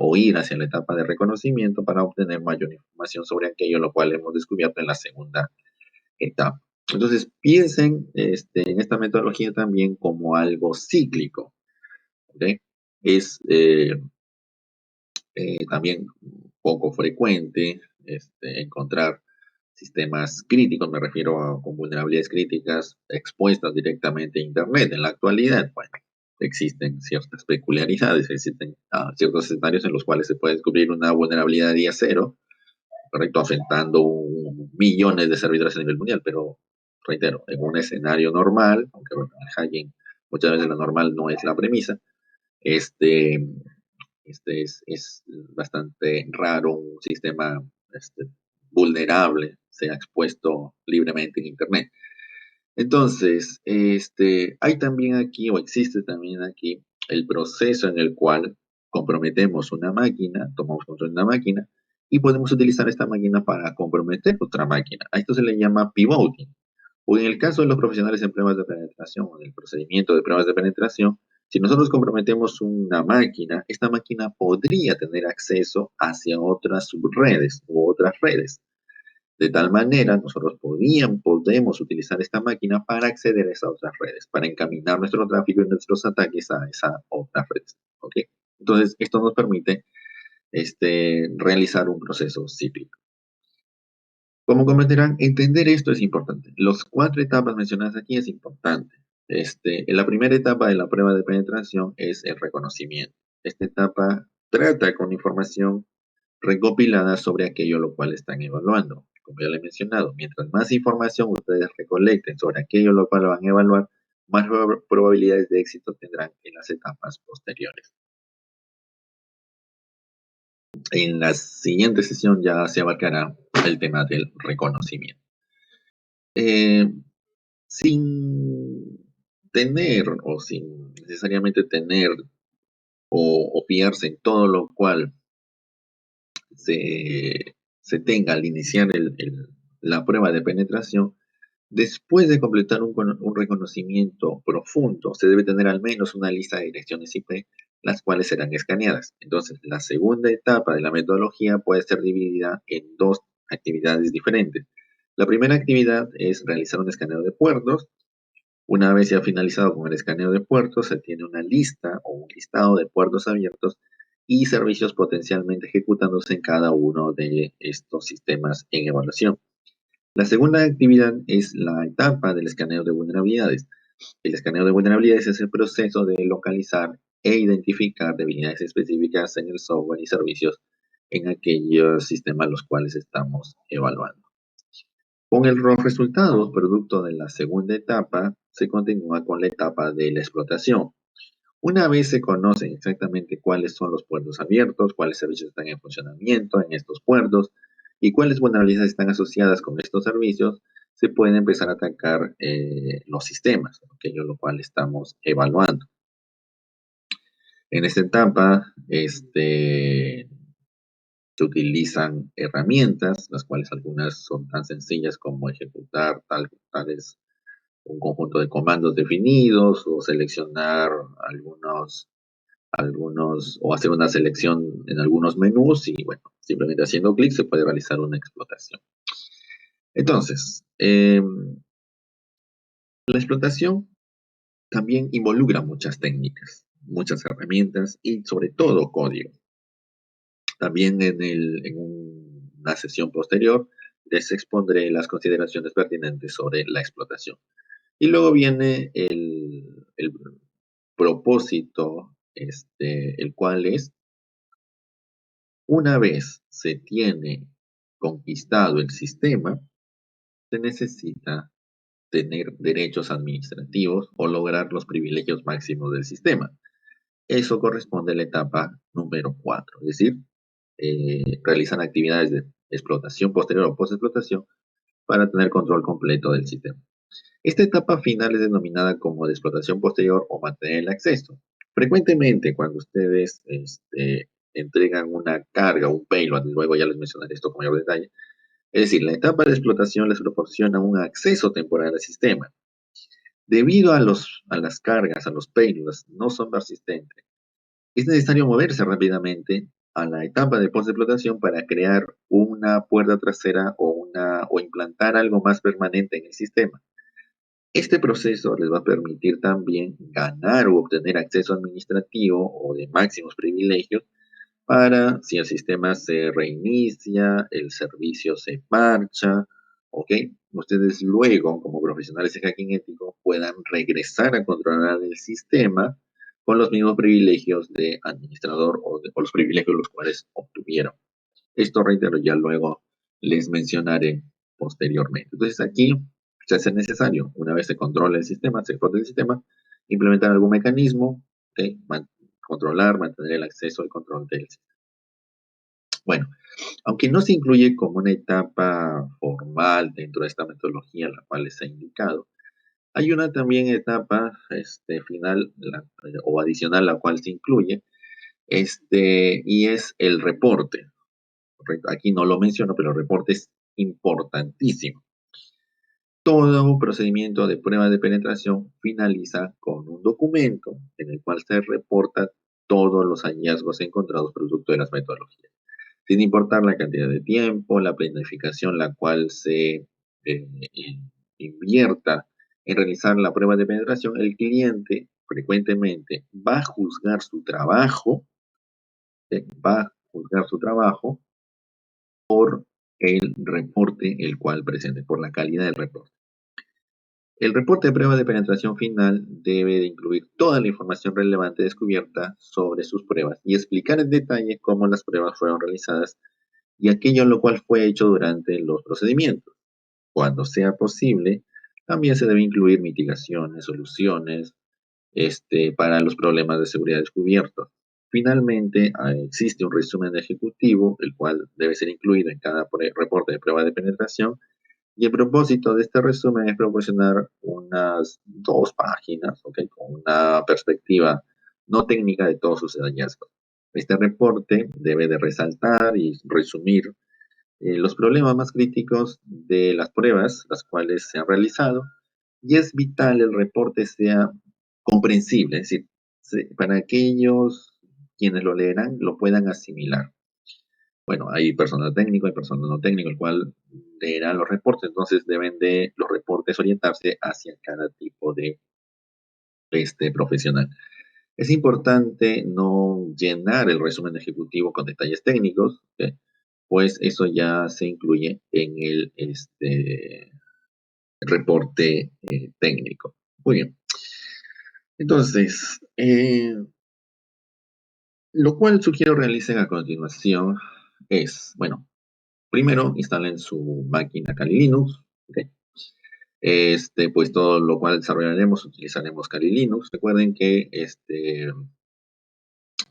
o ir hacia la etapa de reconocimiento para obtener mayor información sobre aquello lo cual hemos descubierto en la segunda etapa. Entonces, piensen en esta metodología también como algo cíclico. ¿Okay? Es también poco frecuente encontrar sistemas críticos, me refiero con vulnerabilidades críticas expuestas directamente a Internet. En la actualidad, bueno, existen ciertas peculiaridades, existen ciertos escenarios en los cuales se puede descubrir una vulnerabilidad día cero, correcto, afectando millones de servidores a nivel mundial, pero reitero, en un escenario normal, aunque bueno, el hacking muchas veces lo normal no es la premisa, este, es bastante raro un sistema vulnerable sea expuesto libremente en Internet. Entonces, hay también aquí, o existe también aquí, el proceso en el cual comprometemos una máquina, tomamos control de una máquina, y podemos utilizar esta máquina para comprometer otra máquina. A esto se le llama pivoting. O en el caso de los profesionales en pruebas de penetración o en el procedimiento de pruebas de penetración, si nosotros comprometemos una máquina, esta máquina podría tener acceso hacia otras subredes u otras redes. De tal manera, nosotros podemos utilizar esta máquina para acceder a esas otras redes, para encaminar nuestro tráfico y nuestros ataques a esas otras redes. ¿Okay? Entonces, esto nos permite realizar un proceso cíclico. Como comprenderán, entender esto es importante. Las 4 etapas mencionadas aquí es importante. En la primera etapa de la prueba de penetración es el reconocimiento. Esta etapa trata con información recopilada sobre aquello lo cual están evaluando. Como ya le he mencionado, mientras más información ustedes recolecten sobre aquello lo cual van a evaluar, más probabilidades de éxito tendrán en las etapas posteriores. En la siguiente sesión ya se abarcará el tema del reconocimiento. Sin tener o sin necesariamente tener o fiarse en todo lo cual se tenga al iniciar la prueba de penetración, después de completar un reconocimiento profundo, se debe tener al menos una lista de direcciones IP las cuales serán escaneadas. Entonces, la segunda etapa de la metodología puede ser dividida en dos actividades diferentes. La primera actividad es realizar un escaneo de puertos. Una vez ya finalizado con el escaneo de puertos, se tiene una lista o un listado de puertos abiertos y servicios potencialmente ejecutándose en cada uno de estos sistemas en evaluación. La segunda actividad es la etapa del escaneo de vulnerabilidades. El escaneo de vulnerabilidades es el proceso de localizar e identificar debilidades específicas en el software y servicios en aquellos sistemas los cuales estamos evaluando. Con los resultados producto de la segunda etapa, se continúa con la etapa de la explotación. Una vez se conocen exactamente cuáles son los puertos abiertos, cuáles servicios están en funcionamiento en estos puertos y cuáles vulnerabilidades están asociadas con estos servicios, se puede empezar a atacar los sistemas, aquello lo cual estamos evaluando. En esta etapa, se utilizan herramientas, las cuales algunas son tan sencillas como ejecutar tales un conjunto de comandos definidos o seleccionar algunos o hacer una selección en algunos menús y bueno, simplemente haciendo clic se puede realizar una explotación. Entonces, la explotación también involucra muchas técnicas, muchas herramientas y sobre todo código. También en una sesión posterior les expondré las consideraciones pertinentes sobre la explotación. Y luego viene el propósito, el cual es, una vez se tiene conquistado el sistema, se necesita tener derechos administrativos o lograr los privilegios máximos del sistema. Eso corresponde a la etapa número 4, es decir, realizar actividades de explotación posterior o post-explotación para tener control completo del sistema. Esta etapa final es denominada como de explotación posterior o mantener el acceso. Frecuentemente, cuando ustedes entregan una carga, un payload, y luego ya les mencionaré esto con mayor detalle, es decir, la etapa de explotación les proporciona un acceso temporal al sistema. Debido a las cargas, a los payloads, no son persistentes, es necesario moverse rápidamente a la etapa de post-explotación para crear una puerta trasera o implantar algo más permanente en el sistema. Este proceso les va a permitir también ganar o obtener acceso administrativo o de máximos privilegios para si el sistema se reinicia, el servicio se marcha, ¿ok? Ustedes luego, como profesionales de hacking ético, puedan regresar a controlar el sistema con los mismos privilegios de administrador o los privilegios los cuales obtuvieron. Esto, reitero, ya luego les mencionaré posteriormente. Entonces aquí se hace necesario, una vez se controla el sistema, se explota el sistema, implementar algún mecanismo, ¿okay? Controlar, mantener el acceso al control del sistema. Bueno, aunque no se incluye como una etapa formal dentro de esta metodología, la cual les he indicado, hay una también etapa final o adicional, la cual se incluye, y es el reporte. Aquí no lo menciono, pero el reporte es importantísimo. Todo procedimiento de prueba de penetración finaliza con un documento en el cual se reporta todos los hallazgos encontrados producto de las metodologías, sin importar la cantidad de tiempo, la planificación la cual se invierta en realizar la prueba de penetración. El cliente frecuentemente va a juzgar su trabajo, por el reporte el cual presente, por la calidad del reporte. El reporte de prueba de penetración final debe de incluir toda la información relevante descubierta sobre sus pruebas y explicar en detalle cómo las pruebas fueron realizadas y aquello lo cual fue hecho durante los procedimientos. Cuando sea posible, también se debe incluir mitigaciones, soluciones, para los problemas de seguridad descubiertos. Finalmente, existe un resumen ejecutivo, el cual debe ser incluido en cada reporte de prueba de penetración, y el propósito de este resumen es proporcionar unas 2 páginas, ¿okay? Con una perspectiva no técnica de todos sus hallazgos. Este reporte debe de resaltar y resumir los problemas más críticos de las pruebas, las cuales se han realizado, y es vital el reporte sea comprensible, es decir, para aquellos quienes lo leerán lo puedan asimilar. Bueno, hay personal técnico, hay personal no técnico, el cual leerá los reportes, entonces deben de los reportes orientarse hacia cada tipo de profesional. Es importante no llenar el resumen ejecutivo con detalles técnicos, ¿ok? Pues eso ya se incluye en el reporte técnico. Muy bien. Entonces, lo cual sugiero realicen a continuación es, bueno, primero instalen su máquina Kali Linux, ¿ok? Pues todo lo cual desarrollaremos, utilizaremos Kali Linux. Recuerden que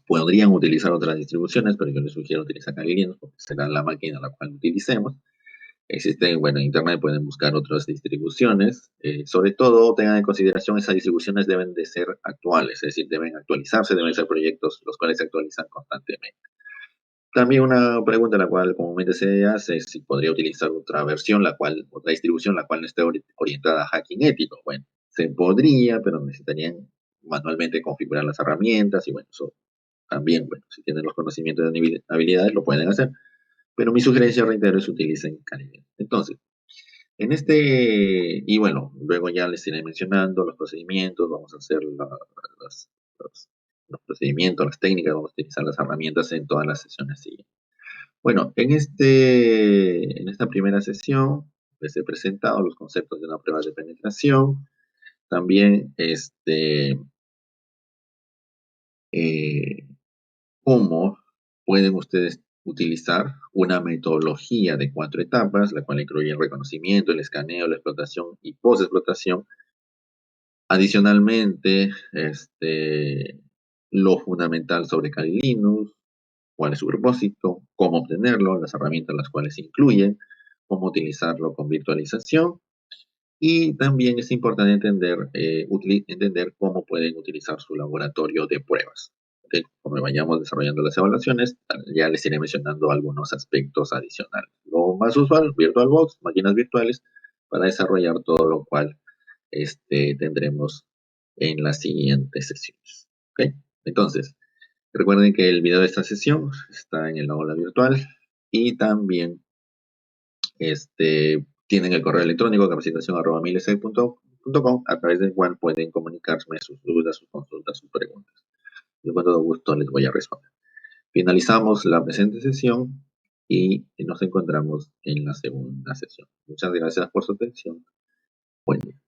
podrían utilizar otras distribuciones, pero yo les sugiero utilizar Kali Linux porque será la máquina la cual utilicemos. Existen, bueno, en Internet pueden buscar otras distribuciones. Sobre todo, tengan en consideración esas distribuciones deben de ser actuales, es decir, deben actualizarse, deben ser proyectos los cuales se actualizan constantemente. También una pregunta la cual comúnmente se hace es si podría utilizar otra versión, otra distribución, la cual no esté orientada a hacking ético. Bueno, se podría, pero necesitarían manualmente configurar las herramientas y bueno, eso también, bueno, si tienen los conocimientos de habilidades, lo pueden hacer. Pero mi sugerencia, reitero, es utilicen Kali. Entonces, y bueno, luego ya les iré mencionando los procedimientos, vamos a hacer las- los, los procedimientos, las técnicas, vamos a utilizar las herramientas en todas las sesiones siguientes. Bueno, en esta primera sesión les he presentado los conceptos de una prueba de penetración, también eh, cómo pueden ustedes utilizar una metodología de 4 etapas, la cual incluye el reconocimiento, el escaneo, la explotación y post-explotación. Adicionalmente, lo fundamental sobre Kali Linux, cuál es su propósito, cómo obtenerlo, las herramientas las cuales incluyen, cómo utilizarlo con virtualización. Y también es importante entender cómo pueden utilizar su laboratorio de pruebas. ¿Ok? Como vayamos desarrollando las evaluaciones, ya les iré mencionando algunos aspectos adicionales. Lo más usual, VirtualBox, máquinas virtuales, para desarrollar todo lo cual tendremos en las siguientes sesiones. ¿Ok? Entonces, recuerden que el video de esta sesión está en el aula virtual y también tienen el correo electrónico capacitación@milesec.com, a través del cual pueden comunicarme sus dudas, sus consultas, sus preguntas. Yo con todo gusto les voy a responder. Finalizamos la presente sesión y nos encontramos en la segunda sesión. Muchas gracias por su atención. Buen día.